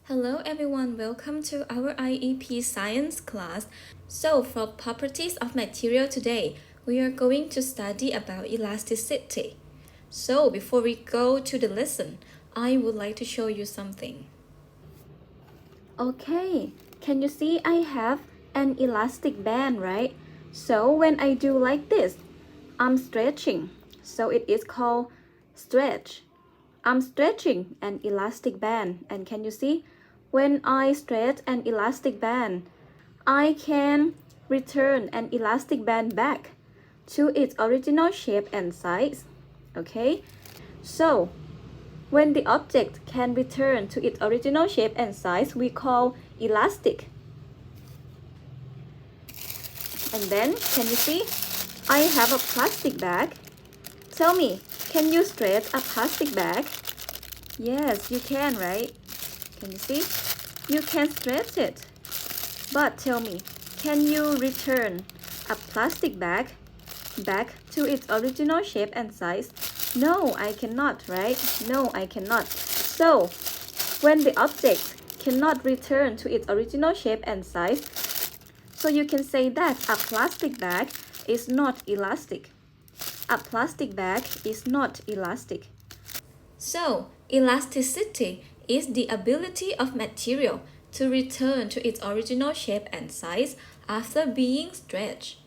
Hello everyone, welcome to our IEP science class. So for properties of material today, we are going to study about elasticity. So before we go to the lesson, I would like to show you something. Okay, can you see I have an elastic band, right? So when I do like this, I'm stretching. So it is called stretch. I'm stretching an elastic band, and can you see? When I stretch an elastic band, I can return an elastic band back to its original shape and size. Okay? So, when the object can return to its original shape and size, we call elastic. And then, can you see? I have a plastic bag. Tell me, can you stretch a plastic bag? Yes, you can, right? Can you see? You can stretch it. But tell me, can you return a plastic bag back to its original shape and size? No, I cannot, right? No, I cannot. So, when the object cannot return to its original shape and size, so you can say that a plastic bag is not elastic. A plastic bag is not elastic. So, elasticity is the ability of material to return to its original shape and size after being stretched.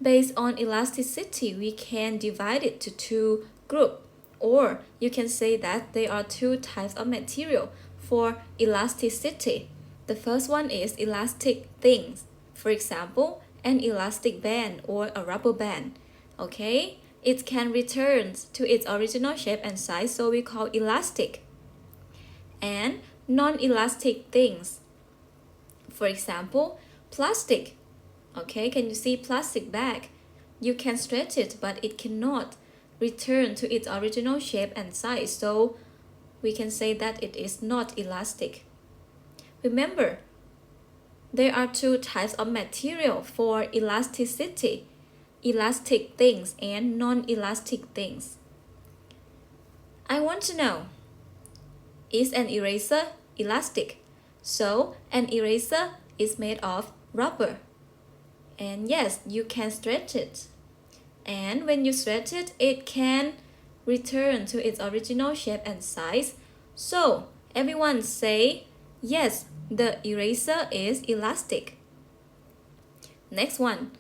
Based on elasticity, we can divide it to two groups, or you can say that there are two types of material for elasticity. The first one is elastic things. For example, an elastic band or a rubber band. Okay? It can return to its original shape and size, so we call elastic. And non-elastic things. For example, plastic. Okay, can you see plastic bag? You can stretch it, but it cannot return to its original shape and size, so we can say that it is not elastic. Remember, there are two types of material for elasticity: elastic things and non-elastic things. I want to know, is an eraser elastic? So an eraser is made of rubber. And yes, you can stretch it. And when you stretch it, it can return to its original shape and size. So everyone say, yes, the eraser is elastic. Next one.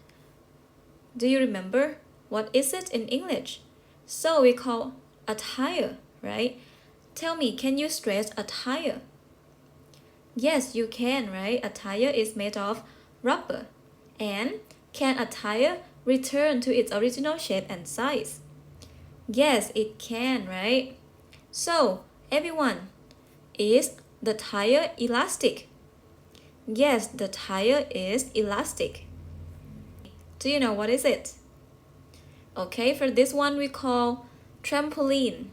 Do you remember what is it in English? So we call a tire, right? Tell me, can you stretch a tire? Yes, you can, right? A tire is made of rubber. And can a tire return to its original shape and size? Yes, it can, right? So, everyone, is the tire elastic? Yes, the tire is elastic. Do you know what is it? Okay, for this one we call trampoline.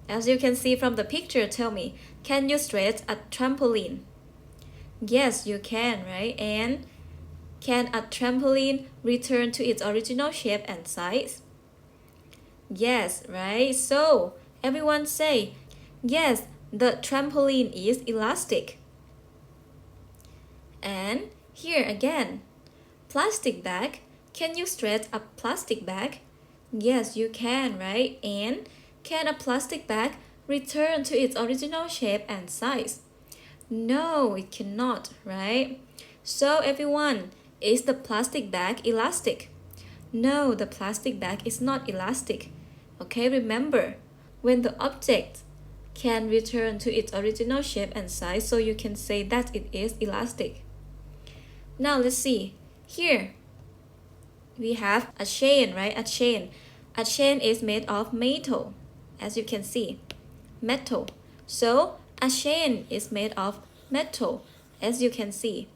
As you can see from the picture, tell me, can you stretch a trampoline? Yes, you can, right? And can a trampoline return to its original shape and size? Yes, right? So, everyone say, yes, the trampoline is elastic. And here again, plastic bag. Can you stretch a plastic bag? Yes, you can, right? And can a plastic bag return to its original shape and size? No, it cannot, right? So everyone, is the plastic bag elastic? No, the plastic bag is not elastic. Okay, remember, when the object can return to its original shape and size, so you can say that it is elastic. Now let's see. Here, we have a chain, right? A chain. A chain is made of metal, as you can see. Metal. So, a chain is made of metal, as you can see.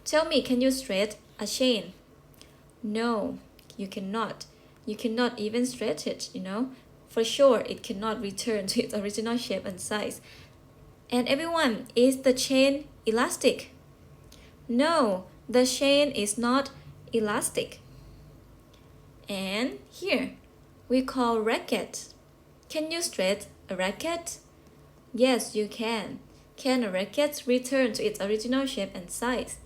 Tell me, can you stretch a chain? No, you cannot. You cannot even stretch it, For sure, it cannot return to its original shape and size. And everyone, is the chain elastic? No, the chain is not elastic. And here, we call racket. Can you stretch a racket? Yes, you can. Can a racket return to its original shape and size?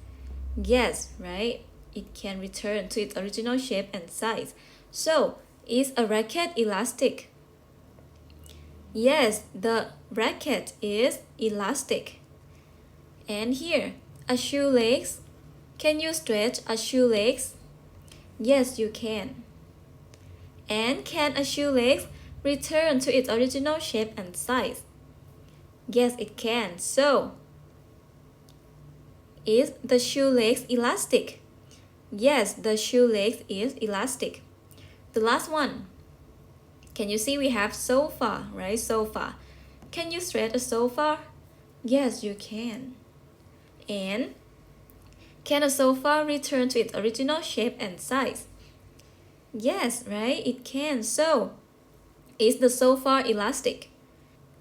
Yes, right? It can return to its original shape and size. So, is a racket elastic? Yes, the racket is elastic. And here, a shoelace. Can you stretch a shoelace? Yes, you can. And can a shoelace return to its original shape and size? Yes, it can. So, is the shoelace elastic? Yes, the shoelace is elastic. The last one. Can you see we have sofa, right? Sofa. Can you stretch a sofa? Yes, you can. And can a sofa return to its original shape and size? Yes, right? It can. So, is the sofa elastic?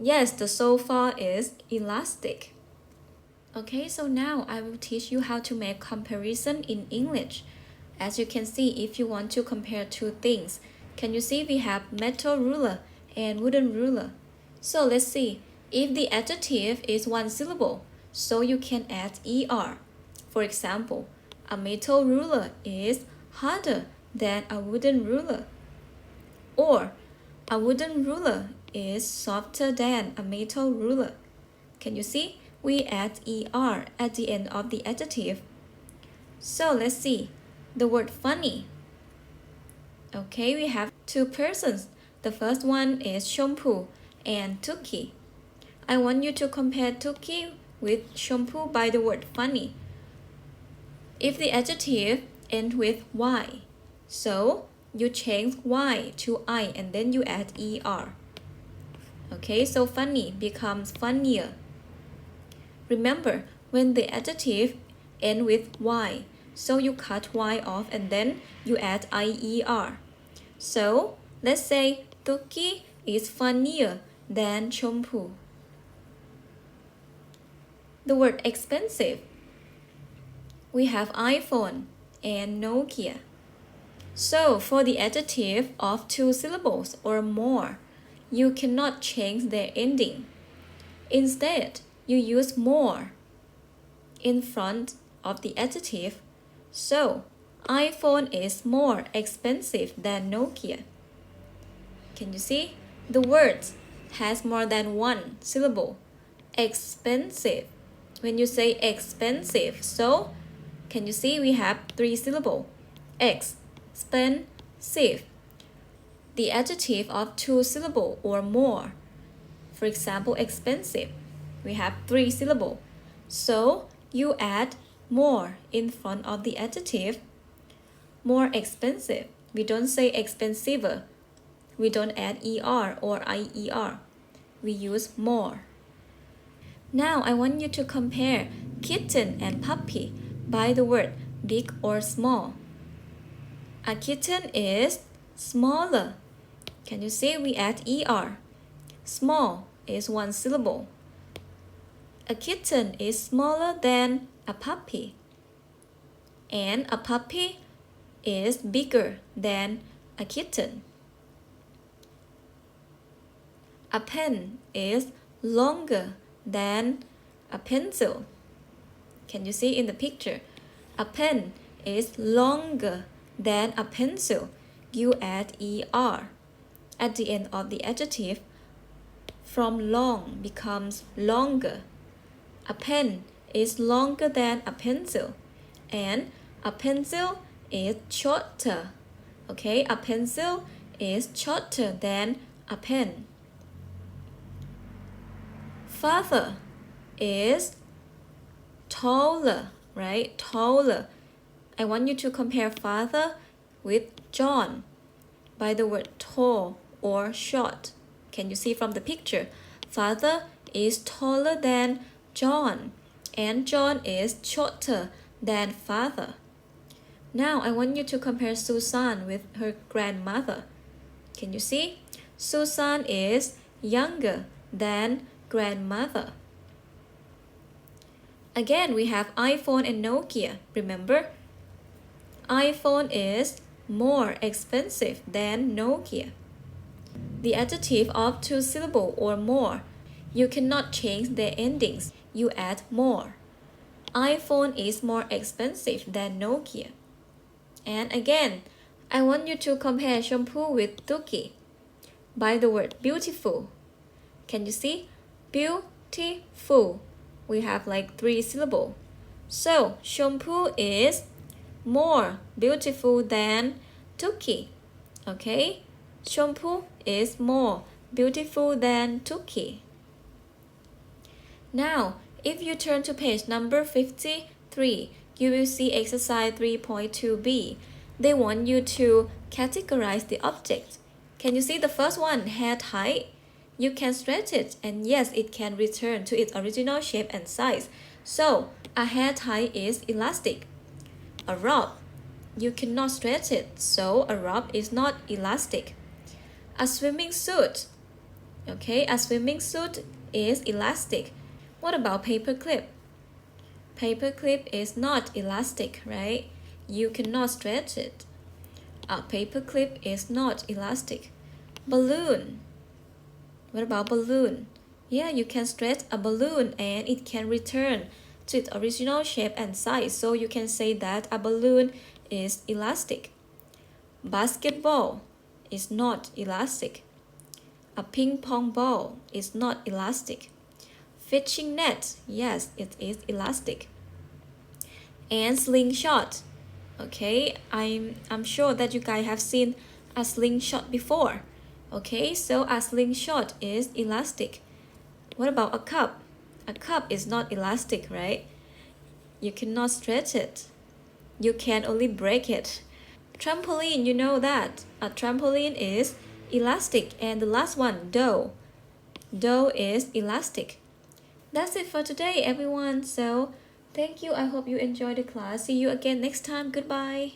Yes, the sofa is elastic. Okay, so now I will teach you how to make comparison in English. As you can see, if you want to compare two things, can you see we have metal ruler and wooden ruler? So let's see, if the adjective is one syllable, so you can add er. For example, a metal ruler is harder than a wooden ruler. Or, a wooden ruler is softer than a metal ruler. Can you see? We add er at the end of the adjective. So let's see. The word funny. Okay, we have two persons. The first one is Shompu and Tuki. I want you to compare Tuki with Shompu by the word funny. If the adjective ends with y, so you change y to I and then you add er. Okay, so funny becomes funnier. Remember, when the adjective ends with y, so you cut y off and then you add ier. So, let's say Tuki is funnier than Chompu. The word expensive. We have iPhone and Nokia. So, for the adjective of two syllables or more, you cannot change their ending. Instead, you use more in front of the adjective. So, iPhone is more expensive than Nokia. Can you see? The word has more than one syllable. Expensive. When you say expensive, so can you see we have three syllables? Expensive. The adjective of two syllables or more. For example, expensive. We have three syllables. So you add more in front of the adjective. More expensive. We don't say expensive. We don't add er or ier. We use more. Now I want you to compare kitten and puppy by the word big or small. A kitten is smaller. Can you see we add er? Small is one syllable. A kitten is smaller than a puppy. And a puppy is bigger than a kitten. A pen is longer than a pencil. Can you see in the picture? A pen is longer than a pencil. You add er at the end of the adjective. From long becomes longer. A pen is longer than a pencil. And a pencil is shorter. Okay, a pencil is shorter than a pen. Father is taller, right? Taller. I want you to compare father with John by the word tall or short. Can you see from the picture? Father is taller than John, and John is shorter than father. Now I want you to compare Susan with her grandmother. Can you see? Susan is younger than grandmother. Again, we have iPhone and Nokia. Remember? iPhone is more expensive than Nokia. The adjective of two syllables or more You cannot change their endings. You add more. iPhone is more expensive than Nokia. And again, I want you to compare shampoo with Tuki by the word beautiful. Can you see? Beautiful. We have like 3 syllables. So, shampoo is more beautiful than Tuki. Okay? Shampoo is more beautiful than Tuki. Now, if you turn to page number 53, you will see exercise 3.2b. They want you to categorize the object. Can you see the first one, hair tie? You can stretch it, and yes, it can return to its original shape and size. So, a hair tie is elastic. A robe, you cannot stretch it, so a robe is not elastic. A swimming suit, okay, a swimming suit is elastic. What about paperclip? Paperclip is not elastic, right? You cannot stretch it. A paperclip is not elastic. Balloon. What about balloon? Yeah, you can stretch a balloon and it can return to its original shape and size. So you can say that a balloon is elastic. Basketball is not elastic. A ping pong ball is not elastic. Fishing net, yes, it is elastic. And slingshot, okay, I'm sure that you guys have seen a slingshot before. Okay, so a slingshot is elastic. What about a cup? A cup is not elastic, right? You cannot stretch it. You can only break it. Trampoline, you know that. A trampoline is elastic. And the last one, dough. Dough is elastic. That's it for today, everyone. So, thank you. I hope you enjoyed the class. See you again next time. Goodbye.